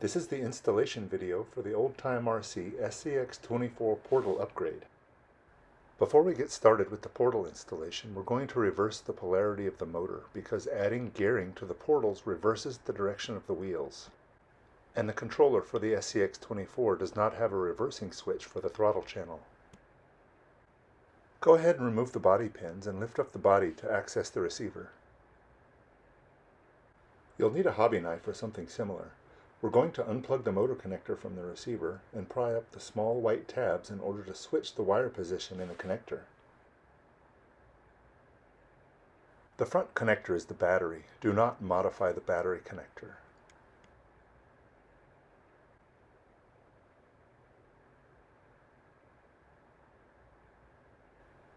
This is the installation video for the OTRC SCX24 Portal upgrade. Before we get started with the portal installation, we're going to reverse the polarity of the motor because adding gearing to the portals reverses the direction of the wheels. And the controller for the SCX24 does not have a reversing switch for the throttle channel. Go ahead and remove the body pins and lift up the body to access the receiver. You'll need a hobby knife or something similar. We're going to unplug the motor connector from the receiver and pry up the small white tabs in order to switch the wire position in the connector. The front connector is the battery. Do not modify the battery connector.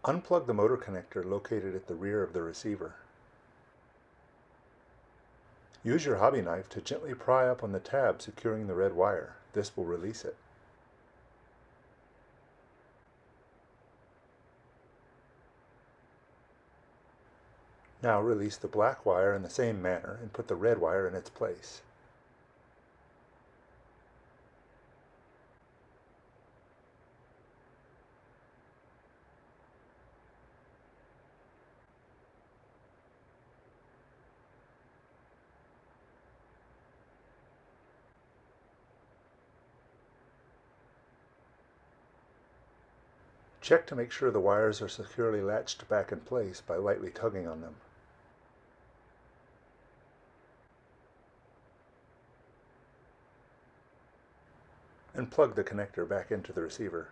Unplug the motor connector located at the rear of the receiver. Use your hobby knife to gently pry up on the tab securing the red wire. This will release it. Now release the black wire in the same manner and put the red wire in its place. Check to make sure the wires are securely latched back in place by lightly tugging on them. And plug the connector back into the receiver.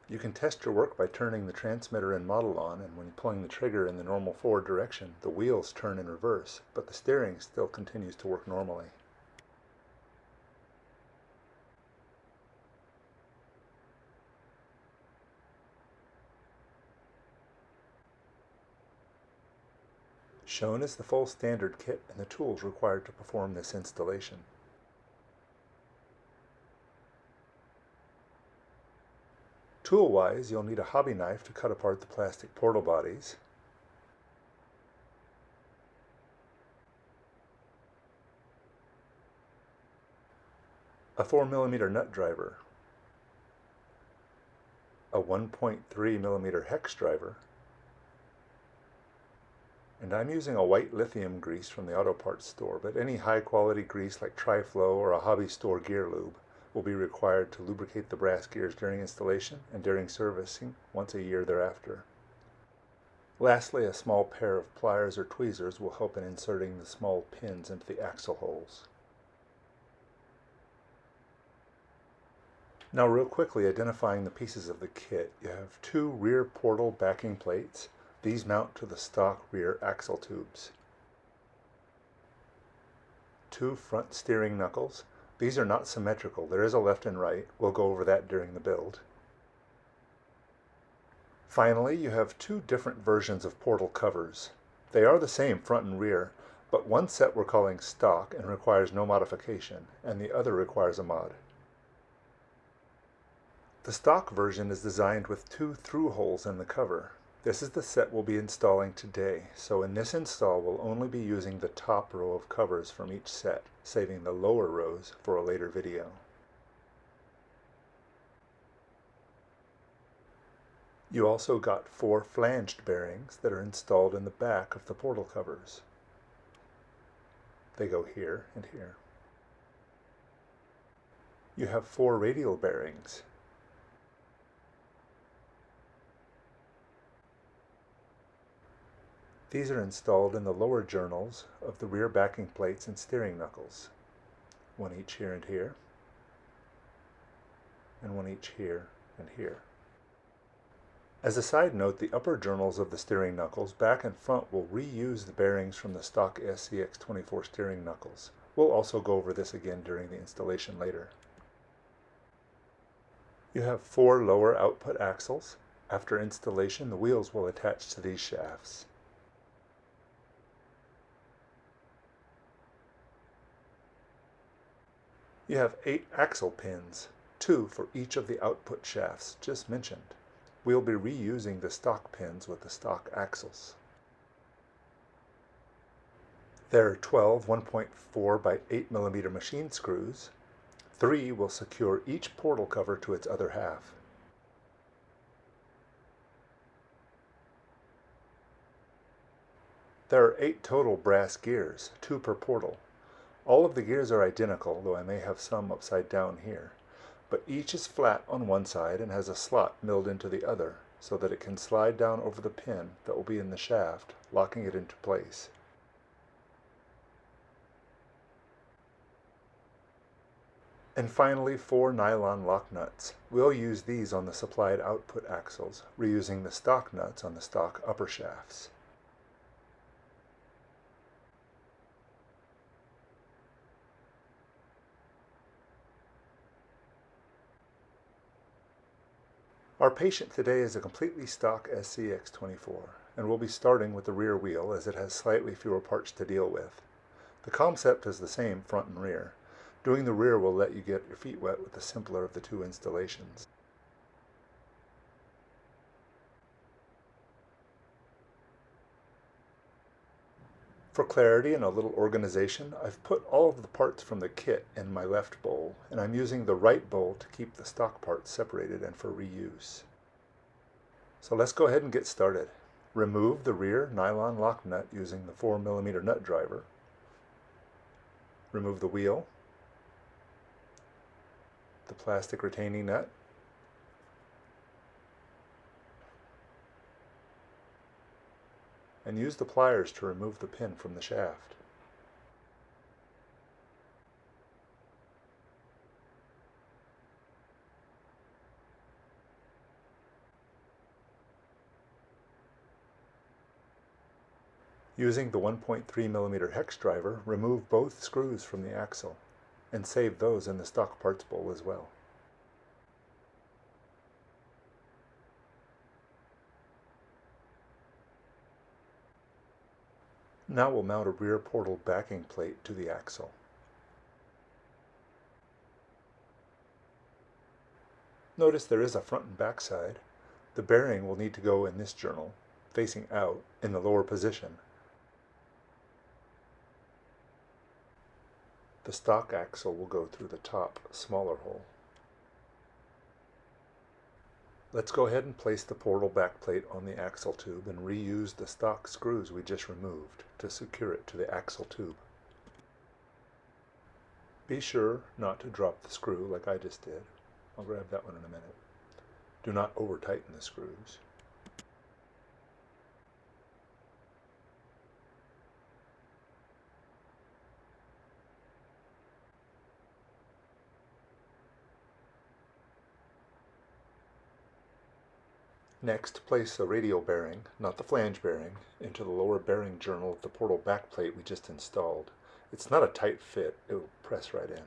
You can test your work by turning the transmitter and model on, and when pulling the trigger in the normal forward direction, the wheels turn in reverse, but the steering still continues to work normally. Shown is the full standard kit and the tools required to perform this installation. Tool-wise, you'll need a hobby knife to cut apart the plastic portal bodies, a 4mm nut driver, a 1.3mm hex driver, and I'm using a white lithium grease from the auto parts store, but any high-quality grease like Tri-Flow or a hobby store gear lube will be required to lubricate the brass gears during installation and during servicing once a year thereafter. Lastly, a small pair of pliers or tweezers will help in inserting the small pins into the axle holes. Now real quickly identifying the pieces of the kit, you have two rear portal backing plates. These mount to the stock rear axle tubes. Two front steering knuckles. These are not symmetrical. There is a left and right. We'll go over that during the build. Finally, you have two different versions of portal covers. They are the same front and rear, but one set we're calling stock and requires no modification, and the other requires a mod. The stock version is designed with two through holes in the cover. This is the set we'll be installing today, so in this install we'll only be using the top row of covers from each set, saving the lower rows for a later video. You also got 4 flanged bearings that are installed in the back of the portal covers. They go here and here. You have 4 radial bearings. These are installed in the lower journals of the rear backing plates and steering knuckles. One each here and here, and one each here and here. As a side note, the upper journals of the steering knuckles, back and front, will reuse the bearings from the stock SCX24 steering knuckles. We'll also go over this again during the installation later. You have 4 lower output axles. After installation, the wheels will attach to these shafts. You have 8 axle pins, 2 for each of the output shafts just mentioned. We'll be reusing the stock pins with the stock axles. There are 12 1.4 by 8 mm machine screws. 3 will secure each portal cover to its other half. There are 8 total brass gears, 2 per portal. All of the gears are identical, though I may have some upside down here, but each is flat on one side and has a slot milled into the other so that it can slide down over the pin that will be in the shaft, locking it into place. And finally, 4 nylon lock nuts. We'll use these on the supplied output axles, reusing the stock nuts on the stock upper shafts. Our patient today is a completely stock SCX24, and we'll be starting with the rear wheel as it has slightly fewer parts to deal with. The concept is the same front and rear. Doing the rear will let you get your feet wet with the simpler of the 2 installations. For clarity and a little organization, I've put all of the parts from the kit in my left bowl, and I'm using the right bowl to keep the stock parts separated and for reuse. So let's go ahead and get started. Remove the rear nylon lock nut using the 4 mm nut driver. Remove the wheel, the plastic retaining nut, and use the pliers to remove the pin from the shaft. Using the 1.3 mm hex driver, remove both screws from the axle and save those in the stock parts bowl as well. Now we'll mount a rear portal backing plate to the axle. Notice there is a front and back side. The bearing will need to go in this journal, facing out in the lower position. The stock axle will go through the top, smaller hole. Let's go ahead and place the portal backplate on the axle tube and reuse the stock screws we just removed to secure it to the axle tube. Be sure not to drop the screw like I just did. I'll grab that one in a minute. Do not over tighten the screws. Next, place the radial bearing, not the flange bearing, into the lower bearing journal of the portal backplate we just installed. It's not a tight fit, it will press right in.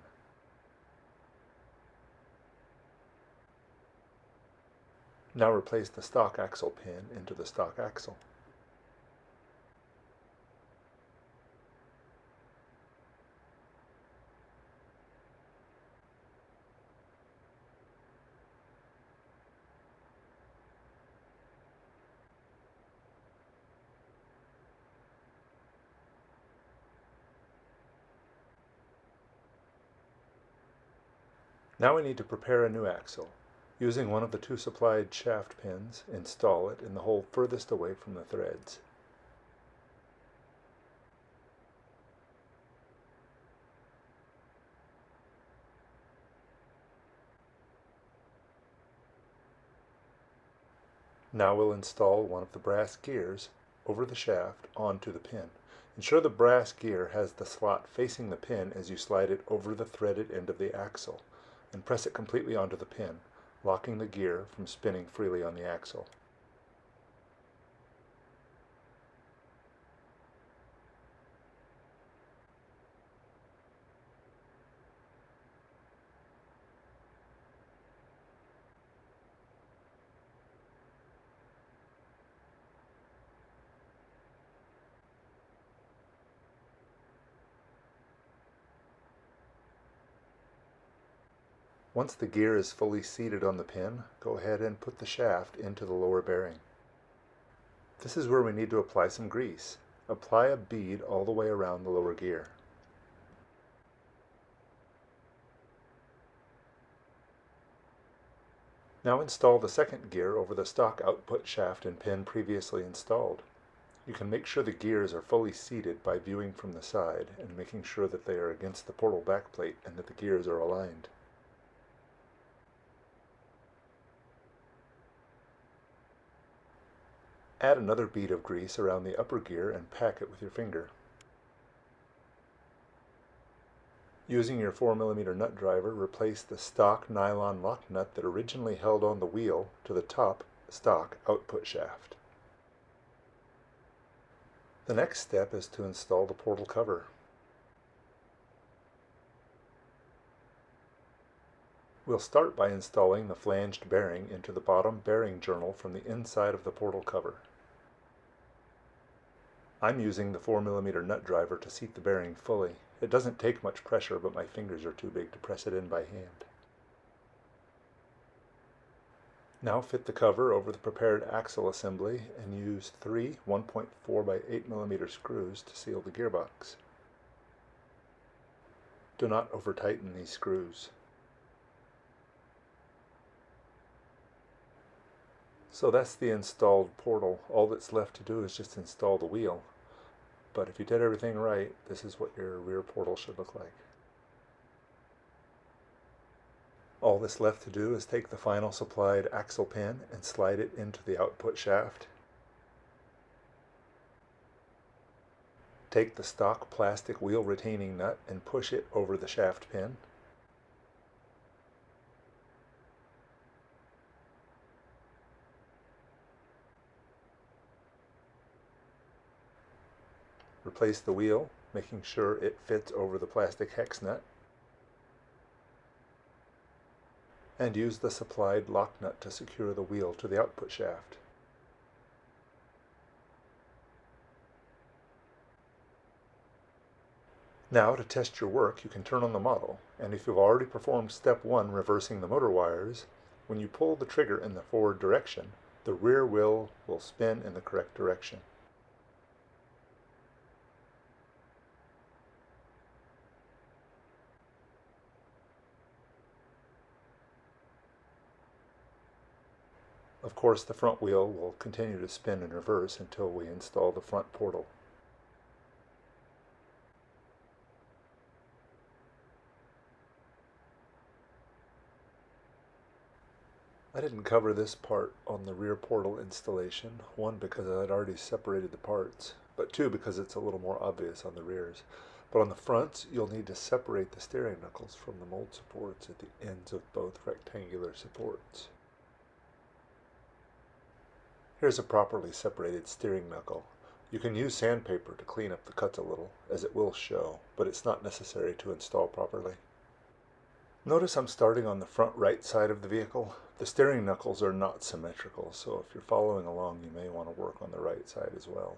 Now replace the stock axle pin into the stock axle. Now we need to prepare a new axle. Using one of the 2 supplied shaft pins, install it in the hole furthest away from the threads. Now we'll install one of the brass gears over the shaft onto the pin. Ensure the brass gear has the slot facing the pin as you slide it over the threaded end of the axle, and press it completely onto the pin, locking the gear from spinning freely on the axle. Once the gear is fully seated on the pin, go ahead and put the shaft into the lower bearing. This is where we need to apply some grease. Apply a bead all the way around the lower gear. Now install the second gear over the stock output shaft and pin previously installed. You can make sure the gears are fully seated by viewing from the side and making sure that they are against the portal backplate and that the gears are aligned. Add another bead of grease around the upper gear and pack it with your finger. Using your 4mm nut driver, replace the stock nylon lock nut that originally held on the wheel to the top stock output shaft. The next step is to install the portal cover. We'll start by installing the flanged bearing into the bottom bearing journal from the inside of the portal cover. I'm using the 4mm nut driver to seat the bearing fully. It doesn't take much pressure, but my fingers are too big to press it in by hand. Now fit the cover over the prepared axle assembly and use 3 1.4 by 8mm screws to seal the gearbox. Do not over-tighten these screws. So that's the installed portal. All that's left to do is just install the wheel. But if you did everything right, this is what your rear portal should look like. All that's left to do is take the final supplied axle pin and slide it into the output shaft. Take the stock plastic wheel retaining nut and push it over the shaft pin. Replace the wheel, making sure it fits over the plastic hex nut. And use the supplied lock nut to secure the wheel to the output shaft. Now, to test your work, you can turn on the model, and if you've already performed step 1, reversing the motor wires, when you pull the trigger in the forward direction, the rear wheel will spin in the correct direction. Of course, the front wheel will continue to spin in reverse until we install the front portal. I didn't cover this part on the rear portal installation, 1 because I'd already separated the parts, but 2 because it's a little more obvious on the rears. But on the fronts, you'll need to separate the steering knuckles from the mold supports at the ends of both rectangular supports. Here's a properly separated steering knuckle. You can use sandpaper to clean up the cuts a little, as it will show, but it's not necessary to install properly. Notice I'm starting on the front right side of the vehicle. The steering knuckles are not symmetrical, so if you're following along, you may want to work on the right side as well.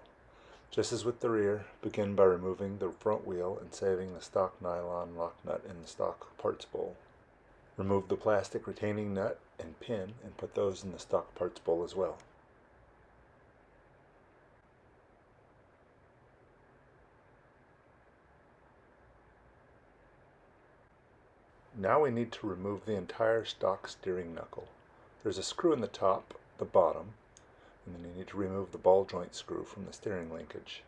Just as with the rear, begin by removing the front wheel and saving the stock nylon lock nut in the stock parts bowl. Remove the plastic retaining nut and pin and put those in the stock parts bowl as well. Now we need to remove the entire stock steering knuckle. There's a screw in the top, the bottom, and then you need to remove the ball joint screw from the steering linkage.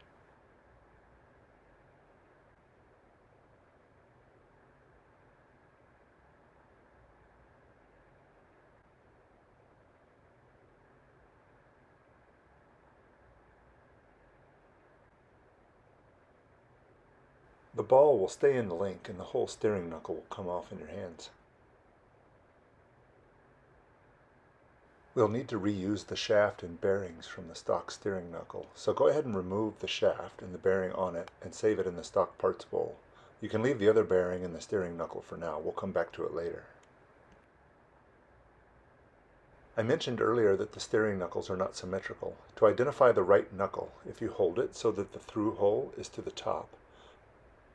The ball will stay in the link and the whole steering knuckle will come off in your hands. We'll need to reuse the shaft and bearings from the stock steering knuckle, so go ahead and remove the shaft and the bearing on it and save it in the stock parts bowl. You can leave the other bearing and the steering knuckle for now. We'll come back to it later. I mentioned earlier that the steering knuckles are not symmetrical. To identify the right knuckle, if you hold it so that the through hole is to the top,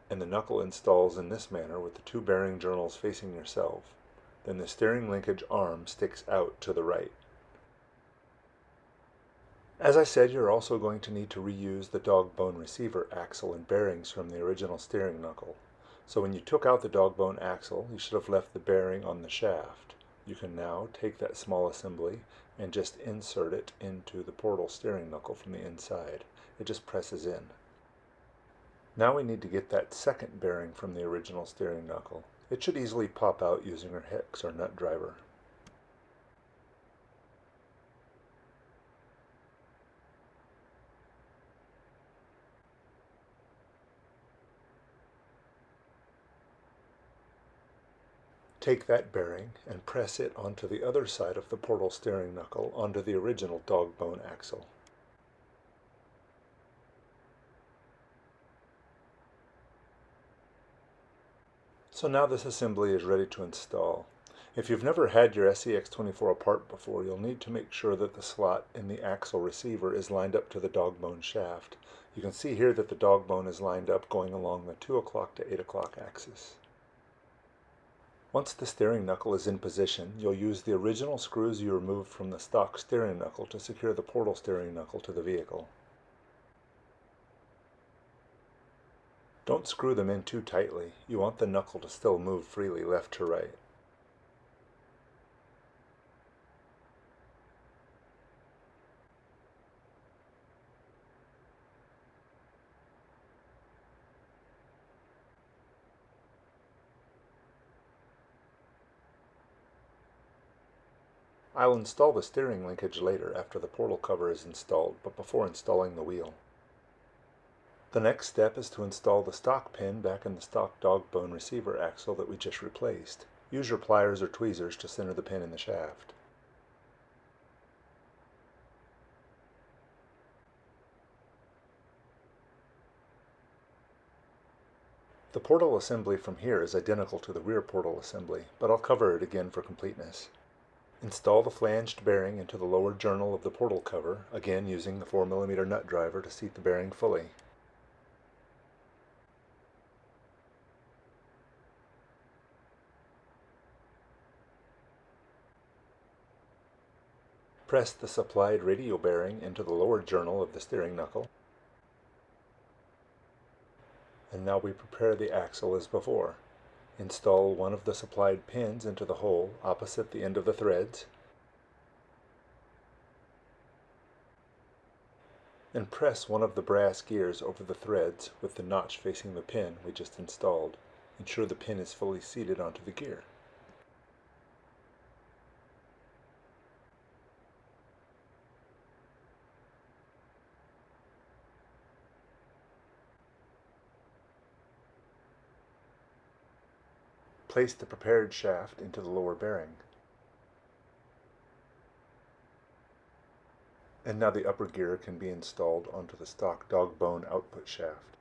and the knuckle installs in this manner with the 2 bearing journals facing yourself, then the steering linkage arm sticks out to the right. As I said, you're also going to need to reuse the dog bone receiver axle and bearings from the original steering knuckle. So when you took out the dog bone axle, you should have left the bearing on the shaft. You can now take that small assembly and just insert it into the portal steering knuckle from the inside. It just presses in. Now we need to get that second bearing from the original steering knuckle. It should easily pop out using our hex or nut driver. Take that bearing and press it onto the other side of the portal steering knuckle onto the original dog bone axle. So now this assembly is ready to install. If you've never had your SCX24 apart before, you'll need to make sure that the slot in the axle receiver is lined up to the dog bone shaft. You can see here that the dog bone is lined up going along the 2 o'clock to 8 o'clock axis. Once the steering knuckle is in position, you'll use the original screws you removed from the stock steering knuckle to secure the portal steering knuckle to the vehicle. Don't screw them in too tightly. You want the knuckle to still move freely left to right. I'll install the steering linkage later after the portal cover is installed, but before installing the wheel. The next step is to install the stock pin back in the stock dog bone receiver axle that we just replaced. Use your pliers or tweezers to center the pin in the shaft. The portal assembly from here is identical to the rear portal assembly, but I'll cover it again for completeness. Install the flanged bearing into the lower journal of the portal cover, again using the 4mm nut driver to seat the bearing fully. Press the supplied radial bearing into the lower journal of the steering knuckle. And now we prepare the axle as before. Install one of the supplied pins into the hole opposite the end of the threads, and press one of the brass gears over the threads with the notch facing the pin we just installed. Ensure the pin is fully seated onto the gear. Place the prepared shaft into the lower bearing. And now the upper gear can be installed onto the stock dog bone output shaft.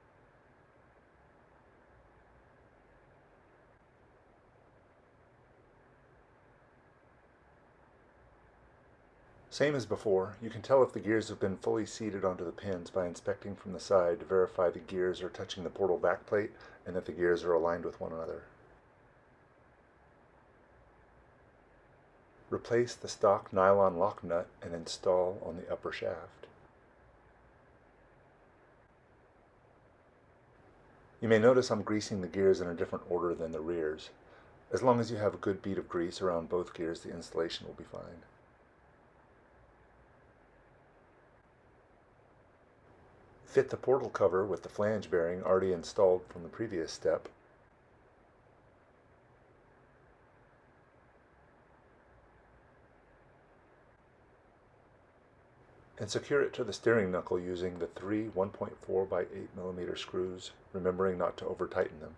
Same as before, you can tell if the gears have been fully seated onto the pins by inspecting from the side to verify the gears are touching the portal backplate and that the gears are aligned with one another. Replace the stock nylon lock nut and install on the upper shaft. You may notice I'm greasing the gears in a different order than the rears. As long as you have a good bead of grease around both gears, the installation will be fine. Fit the portal cover with the flange bearing already installed from the previous step. And secure it to the steering knuckle using the 3 1.4 by 8mm screws, remembering not to over-tighten them.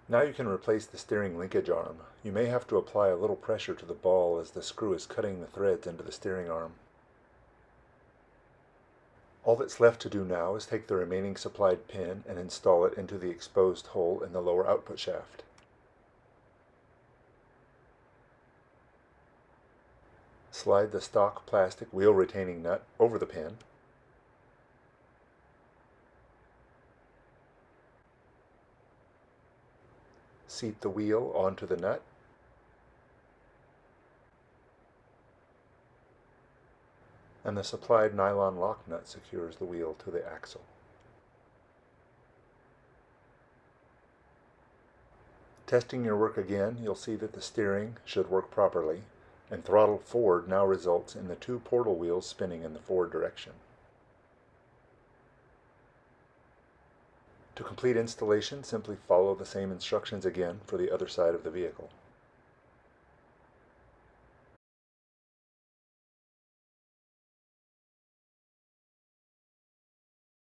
Now you can replace the steering linkage arm. You may have to apply a little pressure to the ball as the screw is cutting the threads into the steering arm. All that's left to do now is take the remaining supplied pin and install it into the exposed hole in the lower output shaft. Slide the stock plastic wheel retaining nut over the pin. Seat the wheel onto the nut. And the supplied nylon lock nut secures the wheel to the axle. Testing your work again, you'll see that the steering should work properly, and throttle forward now results in the two portal wheels spinning in the forward direction. To complete installation, simply follow the same instructions again for the other side of the vehicle.